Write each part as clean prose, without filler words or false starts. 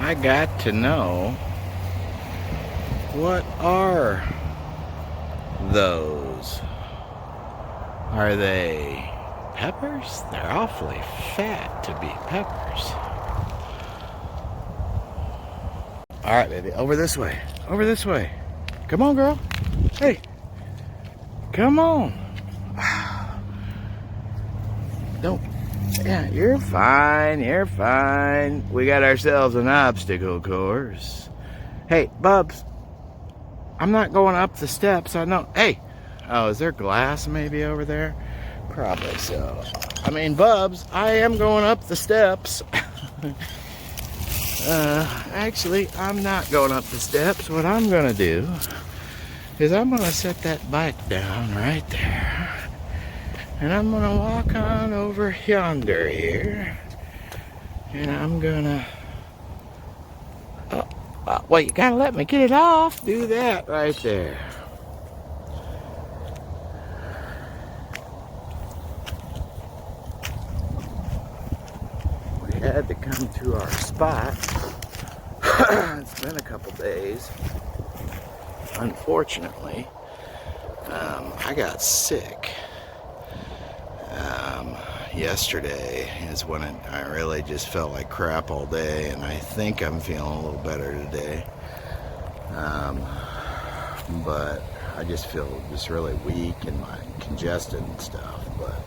I got to know, what are those? Are they peppers? They're awfully fat to be peppers. Alright, baby, over this way. Over this way. Come on, girl. Hey. Come on. Don't. Yeah, you're fine. You're fine. We got ourselves an obstacle course. Hey, Bubs. I'm not going up the steps. I know. Hey. Oh, is there glass maybe over there? Probably so. I mean, Bubs, I am going up the steps. Actually, I'm not going up the steps. What I'm going to do is I'm going to set that bike down right there. And I'm going to walk on over yonder here. And I'm going to... wait, you got to let me get it off. Do that right there. We had to come to our spot. It's been a couple days. Unfortunately, I got sick. Yesterday is when I really just felt like crap all day, and I think I'm feeling a little better today. But I just feel just really weak and my congested and stuff. But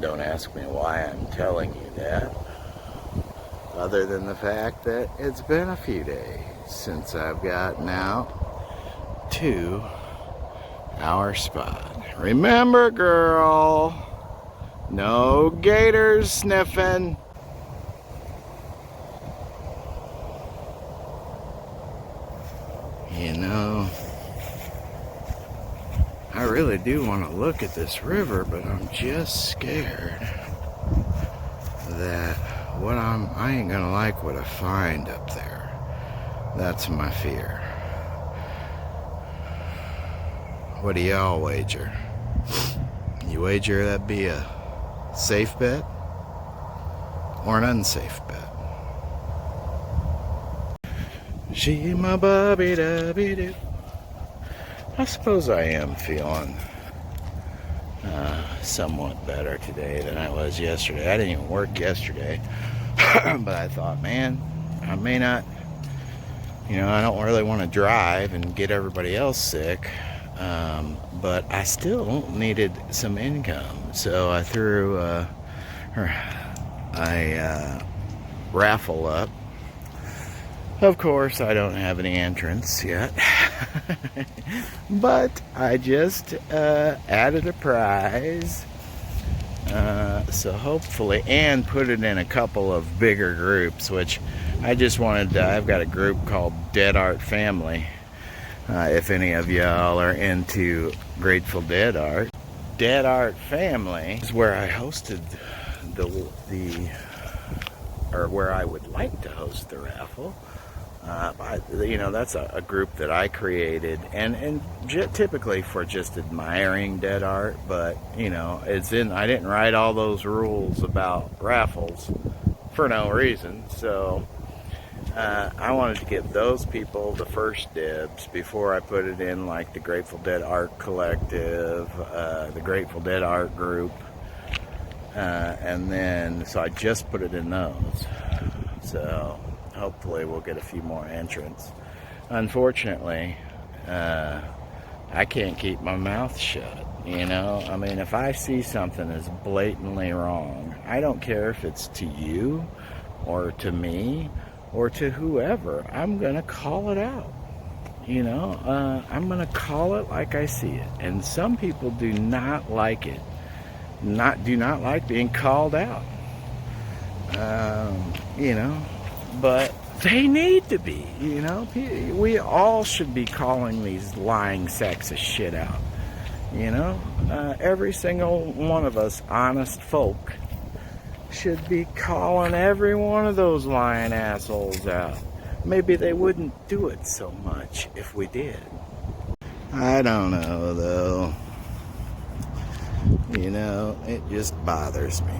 don't ask me why I'm telling you that, other than the fact that it's been a few days since I've gotten out to our spot. Remember, girl, no gators sniffing. You know, I really do want to look at this river, but I'm just scared that I ain't gonna like what I find up there. That's my fear. What do y'all wager? You wager that'd be a safe bet or an unsafe bet? She my bobby dubby doo. I suppose I am feeling somewhat better today than I was yesterday. I didn't even work yesterday, but I thought, man, I may not, I don't really want to drive and get everybody else sick. But I still needed some income, so I threw a raffle up. Of course, I don't have any entrants yet, but I just added a prize, so hopefully, and put it in a couple of bigger groups, which I just wanted to. I've got a group called Dead Art Family. If any of y'all are into Grateful Dead art. Dead Art Family is where I hosted where I would like to host the raffle. That's a group that I created, and typically for just admiring dead art, but I didn't write all those rules about raffles for no reason, so I wanted to give those people the first dibs before I put it in like the Grateful Dead Art Collective, the Grateful Dead Art Group, and then so I just put it in those. So hopefully we'll get a few more entrants. Unfortunately, I can't keep my mouth shut. I mean, if I see something is blatantly wrong, I don't care if it's to you or to me or to whoever, I'm gonna call it out. I'm gonna call it like I see it. And some people do not like it. Do not like being called out. But they need to be. We all should be calling these lying sacks of shit out. Every single one of us honest folk should be calling every one of those lying assholes out. Maybe they wouldn't do it so much if we did. I don't know, though. It just bothers me.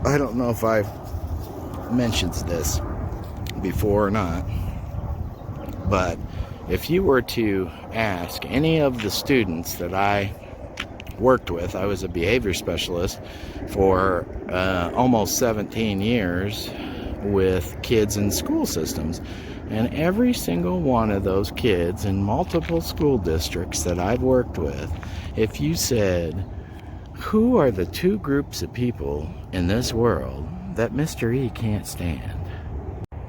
I don't know if I've mentioned this before or not, but if you were to ask any of the students that I worked with, I was a behavior specialist for almost 17 years with kids in school systems, and every single one of those kids in multiple school districts that I've worked with, if you said, who are the two groups of people in this world that Mr. E can't stand?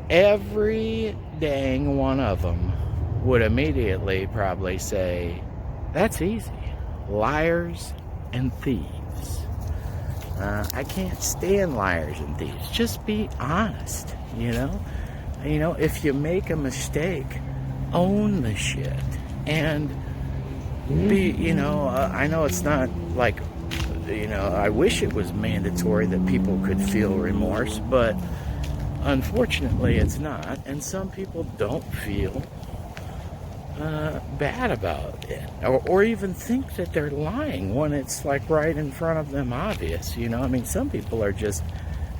Every dang one of them would immediately probably say, that's easy. Liars and thieves. I can't stand liars and thieves. Just be honest, you know? You know, if you make a mistake, own the shit. And be, you know, I know it's not like, you know, I wish it was mandatory that people could feel remorse, but unfortunately it's not. And some people don't feel bad about it, or even think that they're lying when it's like right in front of them obvious, you know. I mean, some people are just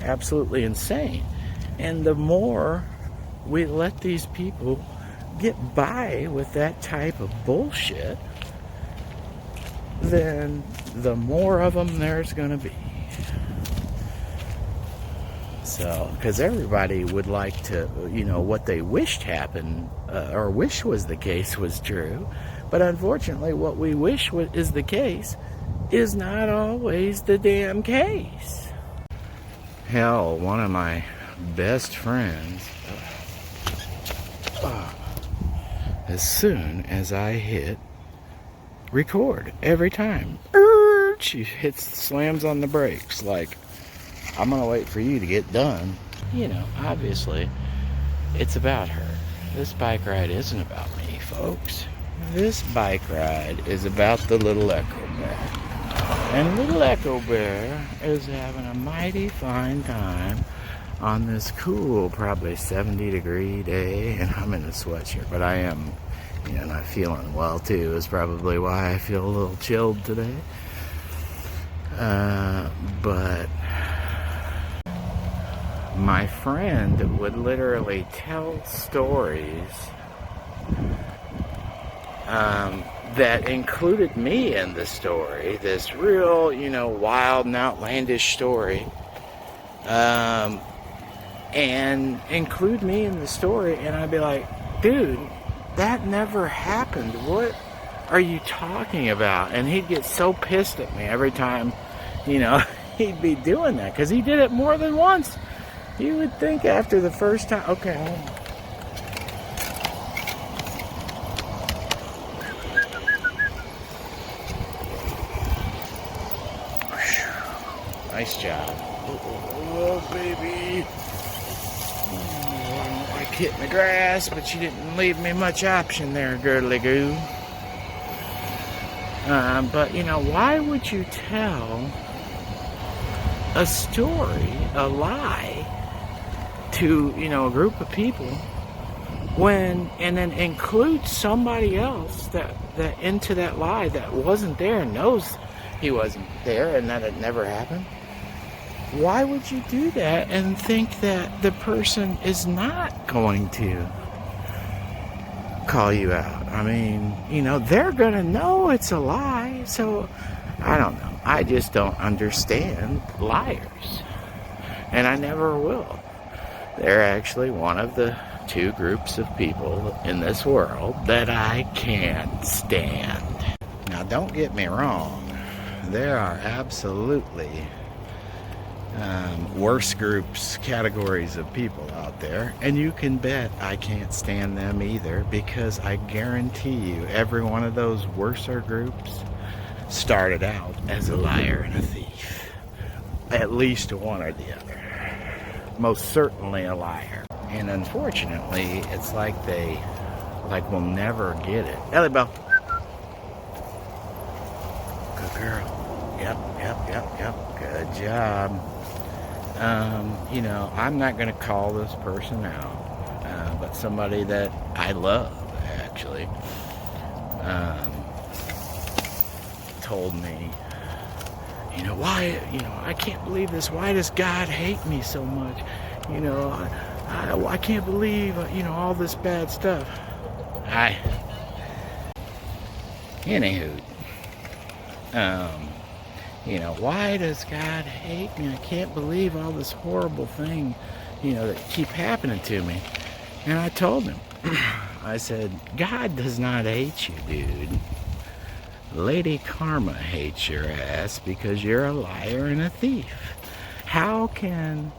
absolutely insane, and the more we let these people get by with that type of bullshit, then the more of them there's gonna be. So, because everybody would like to, you know, what they wished happened, or wish was the case was true. But unfortunately, what we wish is the case is not always the damn case. Hell, one of my best friends, as soon as I hit record, every time, she slams on the brakes like, I'm gonna wait for you to get done. You know, obviously, it's about her. This bike ride isn't about me, folks. This bike ride is about the little Echo Bear. And little Echo Bear is having a mighty fine time on this cool, probably 70-degree day. And I'm in a sweatshirt, but I am, you know, not feeling well too. Is probably why I feel a little chilled today. But my friend would literally tell stories that included me in the story, this real, you know, wild and outlandish story, and include me in the story, and I'd be like, dude, that never happened. What are you talking about? And he'd get so pissed at me every time, you know, he'd be doing that, because he did it more than once. You would think after the first time, okay. Nice job. Oh, baby. I like hitting the grass, but you didn't leave me much option there, girly goo. But, you know, why would you tell a story, a lie, to, you know, a group of people and then include somebody else that into that lie that wasn't there and knows he wasn't there and that it never happened? Why would you do that and think that the person is not going to call you out? I mean, you know, they're gonna know it's a lie. So I don't know, I just don't understand liars, and I never will. They're actually one of the two groups of people in this world that I can't stand. Now, don't get me wrong. There are absolutely worse groups, categories of people out there. And you can bet I can't stand them either, because I guarantee you every one of those worser groups started out as a liar and a thief. At least one or the other. Most certainly a liar. And unfortunately, it's like they will never get it. Ellie Bell. Good girl. Yep. Good job. You know, I'm not going to call this person out, but somebody that I love, actually, told me, why, I can't believe this. Why does God hate me so much? I can't believe, all this bad stuff. Anywho, why does God hate me? I can't believe all this horrible thing, that keep happening to me. And I told him, I said, God does not hate you, dude. Lady Karma hates your ass because you're a liar and a thief. How can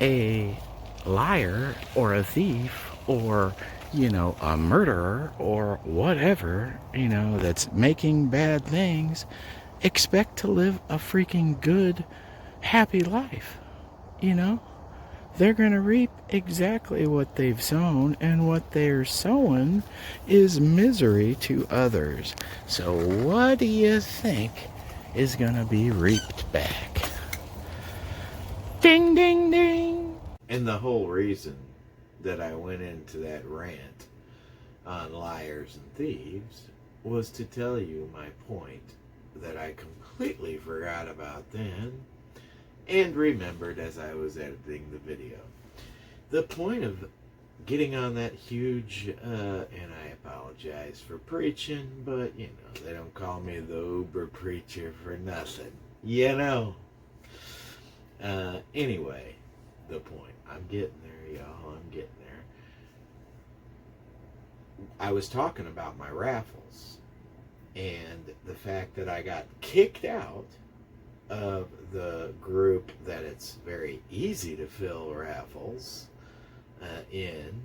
a liar or a thief or, a murderer or whatever, that's making bad things expect to live a freaking good, happy life? They're going to reap exactly what they've sown, and what they're sowing is misery to others. So what do you think is going to be reaped back? Ding, ding, ding. And the whole reason that I went into that rant on liars and thieves was to tell you my point that I completely forgot about then and remembered as I was editing the video. The point of getting on that huge, and I apologize for preaching, but they don't call me the Uber preacher for nothing. Anyway, the point. I'm getting there, y'all. I'm getting there. I was talking about my raffles and the fact that I got kicked out of the group that it's very easy to fill raffles in,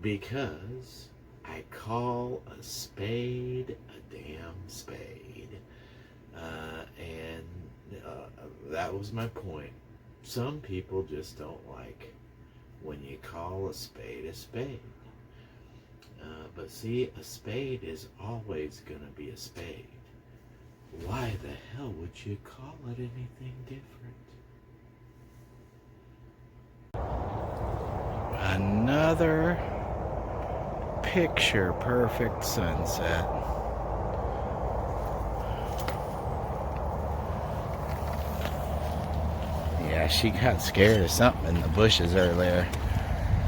because I call a spade a damn spade. And that was my point. Some people just don't like when you call a spade a spade. But see, a spade is always going to be a spade. Why the hell would you call it anything different? Another picture perfect sunset. Yeah, she got scared of something in the bushes earlier.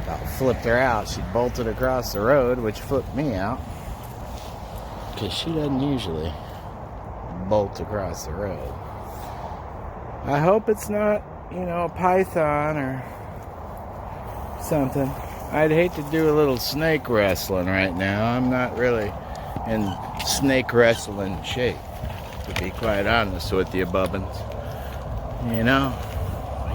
About flipped her out. She bolted across the road, which flipped me out, because she doesn't usually bolt across the road. I hope it's not, a python or something. I'd hate to do a little snake wrestling right now. I'm not really in snake wrestling shape, to be quite honest with you, Bubbins.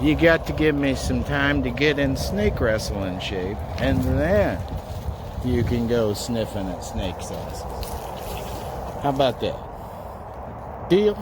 You got to give me some time to get in snake wrestling shape, and then you can go sniffing at snakes' asses. How about that? Deal?